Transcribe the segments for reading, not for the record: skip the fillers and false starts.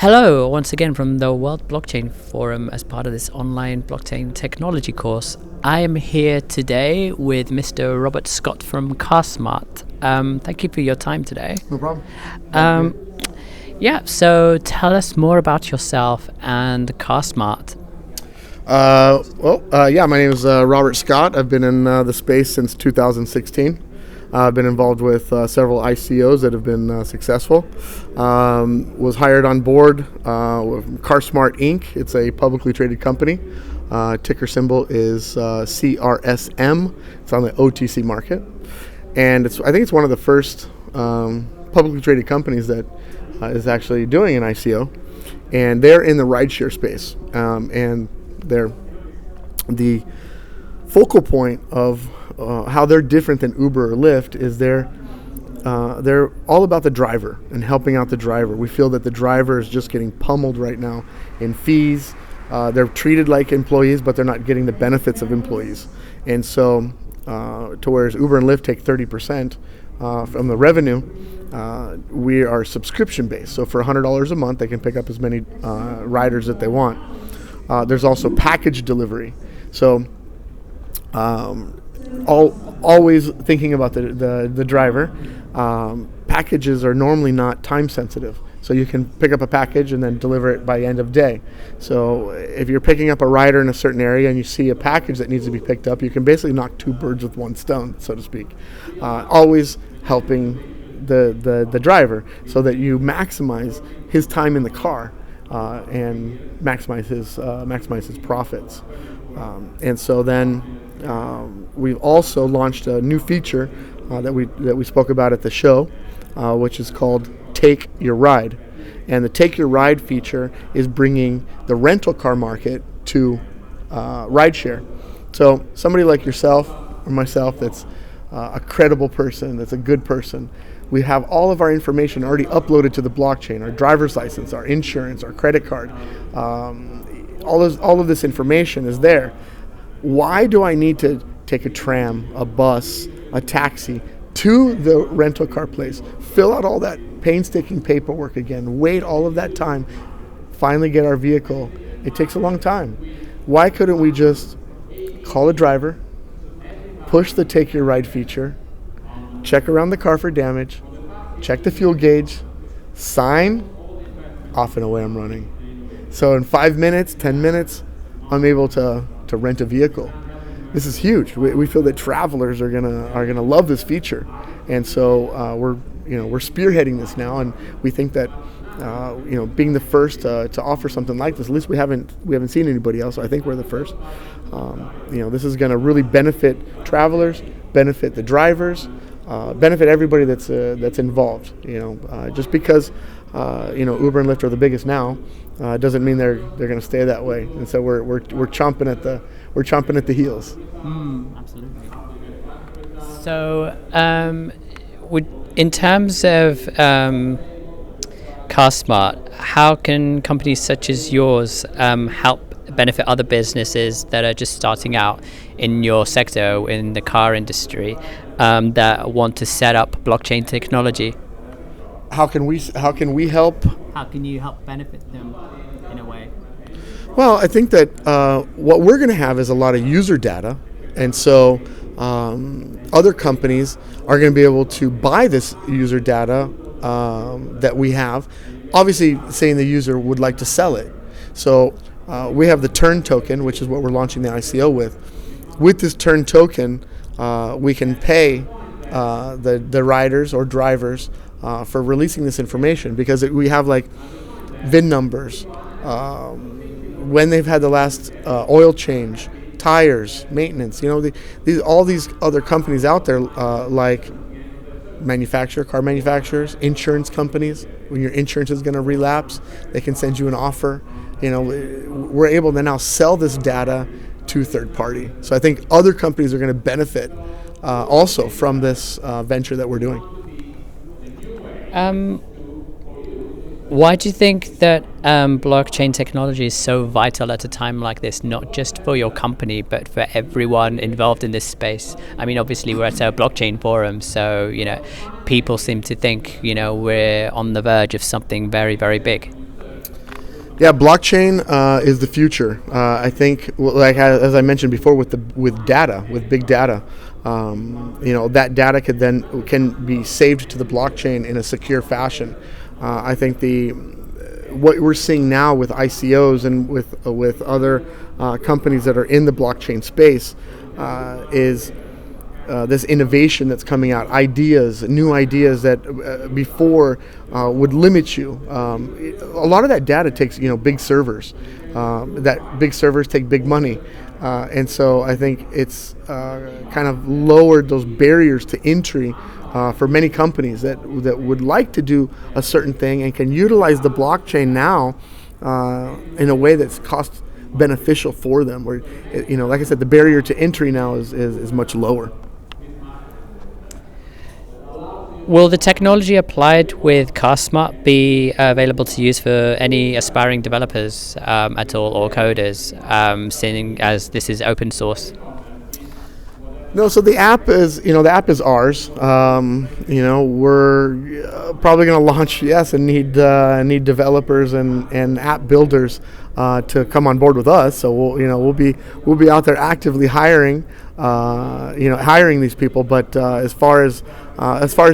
Hello, once again from the World Blockchain Forum as part of this online blockchain technology course. I am here today with Mr. Robert Scott from Carsmartt. Thank you for your time today. No problem. So tell us more about yourself and Carsmartt. My name is Robert Scott. I've been in the space since 2016. I've been involved with several ICOs that have been successful. Was hired on board with Carsmartt Inc. It's a publicly traded company. Ticker symbol is CRSM. It's on the OTC market, and I think it's one of the first publicly traded companies that is actually doing an ICO, and they're in the rideshare space, and they're the focal point of how they're different than Uber or Lyft is they're all about the driver and helping out the driver. We feel that the driver is just getting pummeled right now in fees. They're treated like employees, but they're not getting the benefits of employees. And so, to whereas Uber and Lyft take 30% from the revenue, we are subscription based. So for $100 a month, they can pick up as many riders that they want. There's also package delivery. So always thinking about the driver. Packages are normally not time sensitive, so you can pick up a package and then deliver it by end of day. So if you're picking up a rider in a certain area and you see a package that needs to be picked up, you can basically knock two birds with one stone, so to speak. Always helping the driver so that you maximize his time in the car and maximize his profits. And so then we've also launched a new feature that we spoke about at the show, which is called Take Your Ride. And the Take Your Ride feature is bringing the rental car market to rideshare. So somebody like yourself or myself that's a credible person, that's a good person, we have all of our information already uploaded to the blockchain, our driver's license, our insurance, our credit card. All of this information is there. Why do I need to take a tram, a bus, a taxi to the rental car place, fill out all that painstaking paperwork again, wait all of that time, finally get our vehicle? It takes a long time. Why couldn't we just call a driver, push the Take Your Ride feature, check around the car for damage, check the fuel gauge, sign, off and away I'm running. So in 5 minutes, 10 minutes, I'm able to rent a vehicle. This is huge. We feel that travelers are gonna love this feature, and so we're spearheading this now, and we think that being the first to offer something like this, at least we haven't seen anybody else. So I think we're the first. This is going to really benefit travelers, benefit the drivers, benefit everybody that's involved. Just because Uber and Lyft are the biggest now, doesn't mean they're going to stay that way. And so we're chomping at the heels. Absolutely. So, in terms of Carsmartt, how can companies such as yours help benefit other businesses that are just starting out in your sector, in the car industry, that want to set up blockchain technology? How can we help? How can you help benefit them in a way? Well, I think that what we're going to have is a lot of user data, and so other companies are going to be able to buy this user data that we have, obviously saying the user would like to sell it. So we have the Turn token, which is what we're launching the ICO with. With this Turn token, we can pay the riders or drivers for releasing this information, because we have like VIN numbers, when they've had the last oil change, tires, maintenance. All these other companies out there, like car manufacturers, insurance companies. When your insurance is going to relapse, they can send you an offer. We're able to now sell this data to third party. So I think other companies are going to benefit also from this venture that we're doing. Why do you think that blockchain technology is so vital at a time like this, not just for your company, but for everyone involved in this space? I mean, obviously we're at a blockchain forum, so, people seem to think, we're on the verge of something very, very big. Yeah, blockchain is the future. I think, like as I mentioned before, with data, with big data, that data can be saved to the blockchain in a secure fashion. I think what we're seeing now with ICOs and with other companies that are in the blockchain space is this innovation that's coming out, new ideas that before would limit you. A lot of that data takes big servers. That big servers take big money, and so I think it's kind of lowered those barriers to entry for many companies that would like to do a certain thing and can utilize the blockchain now in a way that's cost beneficial for them. Where like I said, the barrier to entry now is much lower. Will the technology applied with Carsmartt be available to use for any aspiring developers at all, or coders, seeing as this is open source? No, so the app is ours. We're probably going to launch, and need developers and app builders to come on board with us. So we'll be out there actively hiring these people. But as far as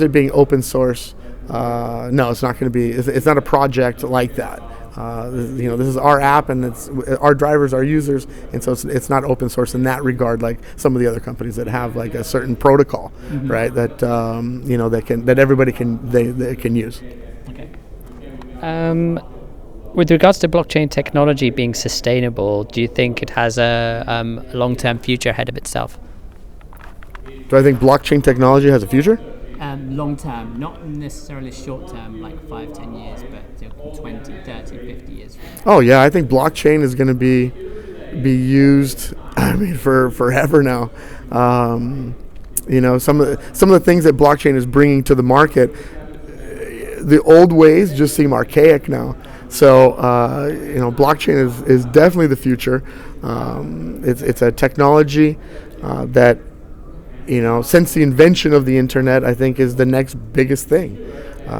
it being open source, no, it's not going to be. It's not a project like that. This is our app, and it's our drivers, our users, and so it's not open source in that regard, like some of the other companies that have like a certain protocol, right? That that everybody can use. Okay. With regards to blockchain technology being sustainable, do you think it has a long-term future ahead of itself? Do I think blockchain technology has a future? Long term, not necessarily short term, like 5-10 years, but 20, 30, 50 years. Oh yeah, I think blockchain is going to be used. For forever now. Some of the things that blockchain is bringing to the market, the old ways just seem archaic now. So blockchain is definitely the future. It's a technology that, since the invention of the internet, I think is the next biggest thing.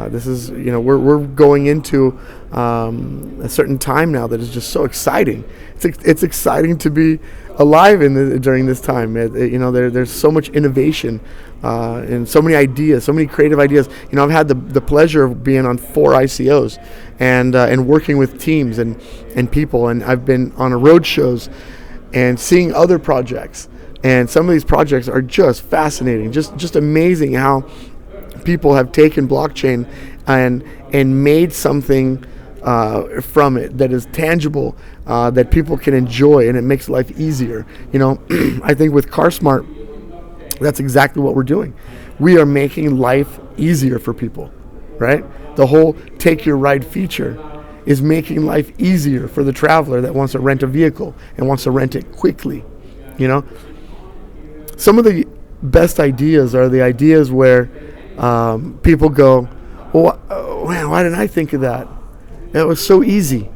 This is, we're going into a certain time now that is just so exciting. It's exciting to be alive during this time. There's so much innovation and so many ideas, so many creative ideas. I've had the pleasure of being on 4 ICOs and working with teams and people, and I've been on road shows and seeing other projects. And some of these projects are just fascinating, just amazing how people have taken blockchain and made something from it that is tangible, that people can enjoy, and it makes life easier. I think with Carsmartt, that's exactly what we're doing. We are making life easier for people, right? The whole take your ride feature is making life easier for the traveler that wants to rent a vehicle and wants to rent it quickly. Some of the best ideas are the ideas where people go, "Oh, man, why didn't I think of that? That was so easy,"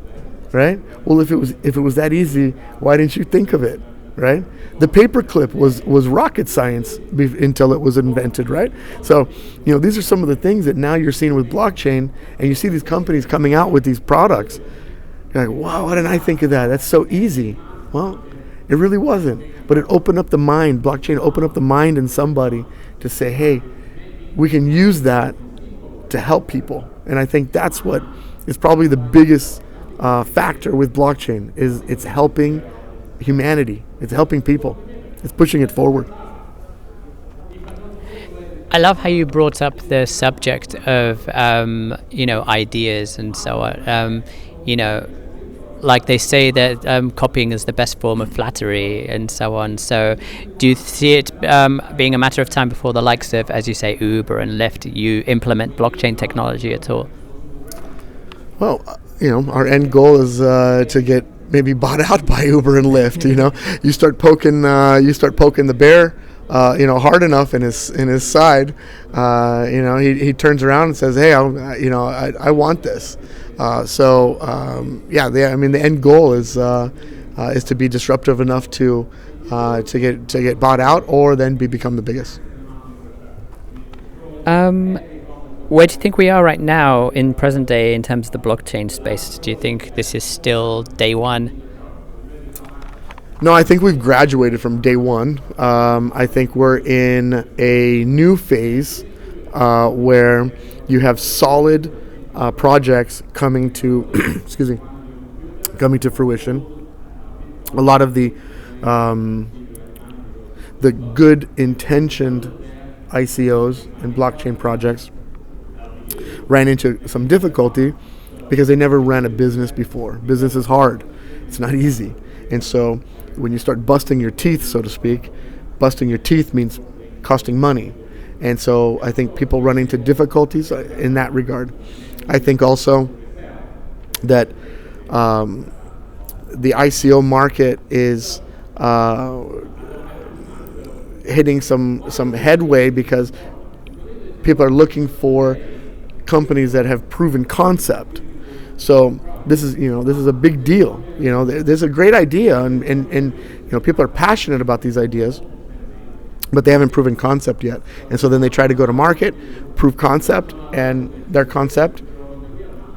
right? Well, if it was that easy, why didn't you think of it, right? The paperclip was rocket science until it was invented, right? So, these are some of the things that now you're seeing with blockchain, and you see these companies coming out with these products. You're like, "Wow, why didn't I think of that? That's so easy." Well, it really wasn't, but it opened up the mind. Blockchain opened up the mind in somebody to say, "Hey, we can use that to help people." And I think that's what is probably the biggest factor with blockchain is it's helping humanity. It's helping people. It's pushing it forward. I love how you brought up the subject of ideas and so on. Like they say that copying is the best form of flattery and so on. So do you see it being a matter of time before the likes of, as you say, Uber and Lyft, you implement blockchain technology at all? Well, our end goal is to get maybe bought out by Uber and Lyft. You start poking the bear, hard enough in his side. He turns around and says, "Hey, I want this." The end goal is to be disruptive enough to get bought out, or then become the biggest. Where do you think we are right now in present day in terms of the blockchain space? Do you think this is still day one? No, I think we've graduated from day one. I think we're in a new phase where you have solid projects coming to, excuse me, coming to fruition. A lot of the good intentioned ICOs and blockchain projects ran into some difficulty because they never ran a business before. Business is hard. It's not easy. And so when you start busting your teeth, so to speak, busting your teeth means costing money. And so I think people run into difficulties in that regard. I think also that the ICO market is hitting some headway because people are looking for companies that have proven concept. So this is a big deal. There's a great idea, and people are passionate about these ideas, but they haven't proven concept yet. And so then they try to go to market, prove concept, and their concept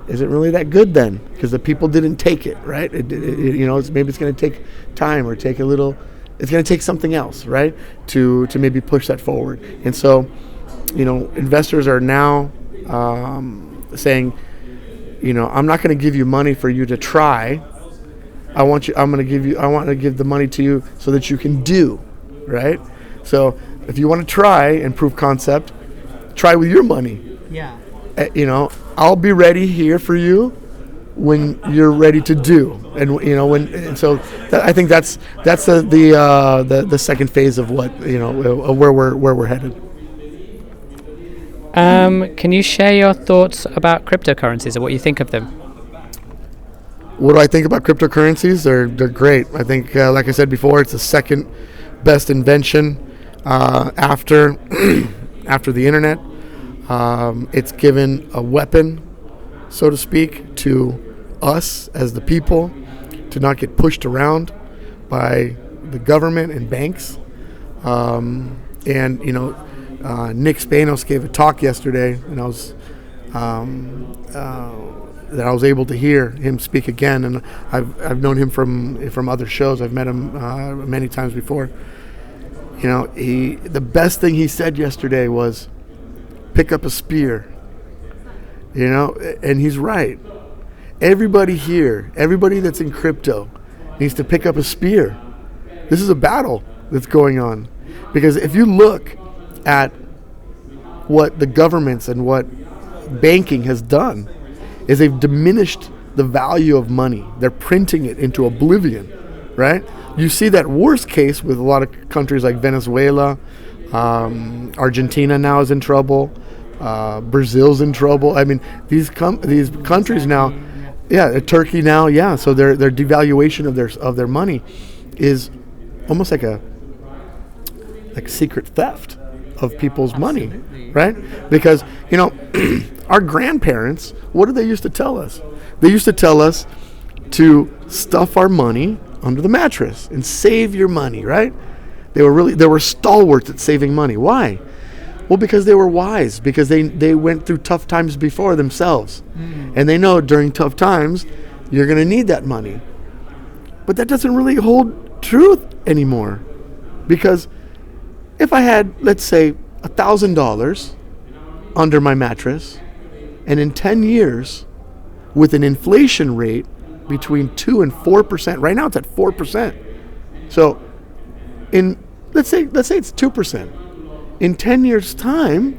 isn't really that good then because the people didn't take it, right? Maybe it's going to take time or take a little. It's going to take something else, right, to maybe push that forward. And so, investors are now saying, I'm not going to give you money for you to try. I want to give the money to you so that you can do, right? So if you want to try and prove concept, try with your money. Yeah. I'll be ready here for you when you're ready to do, I think that's the second phase of what where we're headed. Can you share your thoughts about cryptocurrencies and what you think of them? What do I think about cryptocurrencies? They're great. I think, like I said before, it's the second best invention after after the internet. It's given a weapon, so to speak, to us as the people to not get pushed around by the government and banks. Nick Spanos gave a talk yesterday, and I was able to hear him speak again. And I've known him from other shows. I've met him many times before. The best thing he said yesterday was, pick up a spear. And he's right. Everybody here, everybody that's in crypto, needs to pick up a spear. This is a battle that's going on, because if you look at what the governments and what banking has done, is they've diminished the value of money. They're printing it into oblivion, right? You see that worst case with a lot of countries like Venezuela. Argentina now is in trouble. Brazil's in trouble. I mean, these countries now, Turkey now, so their devaluation of their money is almost like secret theft of people's money, right? Because our grandparents, what did they used to tell us? They used to tell us to stuff our money under the mattress and save your money, right? They were stalwarts at saving money. Why? Well, because they were wise, because they went through tough times before themselves. And they know during tough times you're going to need that money. But that doesn't really hold truth anymore, because if I had, let's say, $1,000 under my mattress, and in 10 years, with an inflation rate between 2 and 4%, right now it's at 4%. So, let's say it's 2%. In 10 years' time,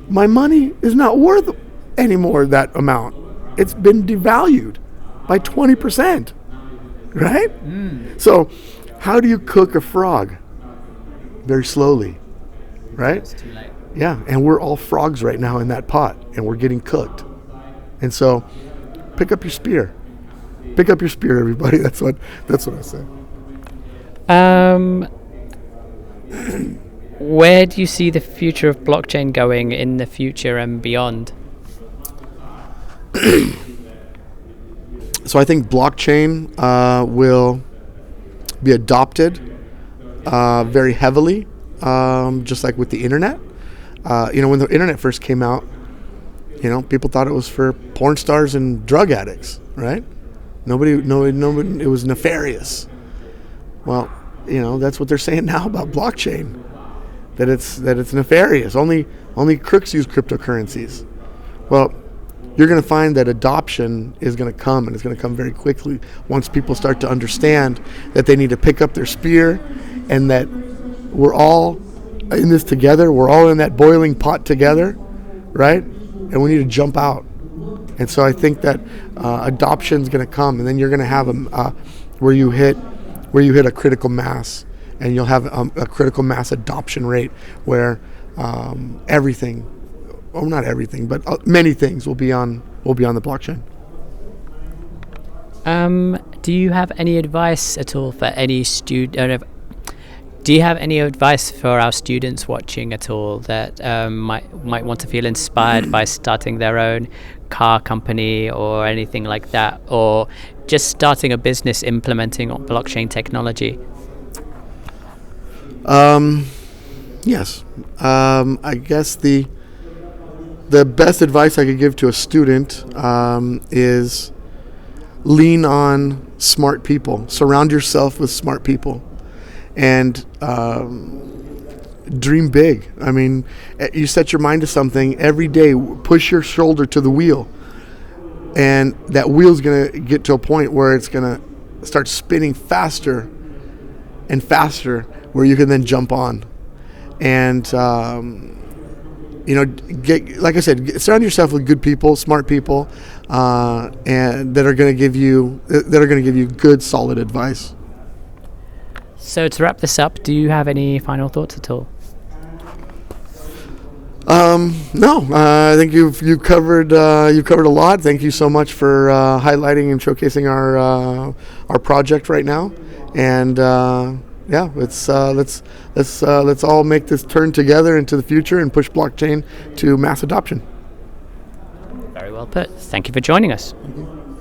my money is not worth anymore that amount. It's been devalued by 20%, right? So, how do you cook a frog? Very slowly, right? It's too late. Yeah, and we're all frogs right now in that pot, and we're getting cooked. And so, pick up your spear. Pick up your spear, everybody. That's what I say. Where do you see the future of blockchain going in the future and beyond? So I think blockchain will be adopted very heavily, just like with the internet. When the internet first came out, People thought it was for porn stars and drug addicts, right? Nobody, it was nefarious. Well, that's what they're saying now about blockchain, that it's nefarious. Only crooks use cryptocurrencies. Well, you're going to find that adoption is going to come, and it's going to come very quickly once people start to understand that they need to pick up their spear, and that we're all in this together. We're all in that boiling pot together, right? And we need to jump out. And so I think that adoption is going to come, and then you're going to have where you hit a critical mass, and you'll have a critical mass adoption rate where everything. Well, not everything, but many things will be on the blockchain. Do you have any advice at all for any student? Do you have any advice for our students watching at all that might want to feel inspired by starting their own car company or anything like that, or just starting a business implementing blockchain technology? Yes. I guess the best advice I could give to a student is lean on smart people. Surround yourself with smart people, and dream big. I mean, you set your mind to something every day. Push your shoulder to the wheel, and that wheel's going to get to a point where it's going to start spinning faster and faster, where you can then jump on. And like I said, surround yourself with good people, smart people, and that are going to give you good, solid advice. So to wrap this up, do you have any final thoughts at all? No, I think you've covered a lot. Thank you so much for highlighting and showcasing our project right now, and let's all make this turn together into the future and push blockchain to mass adoption. Very well put. Thank you for joining us. Mm-hmm.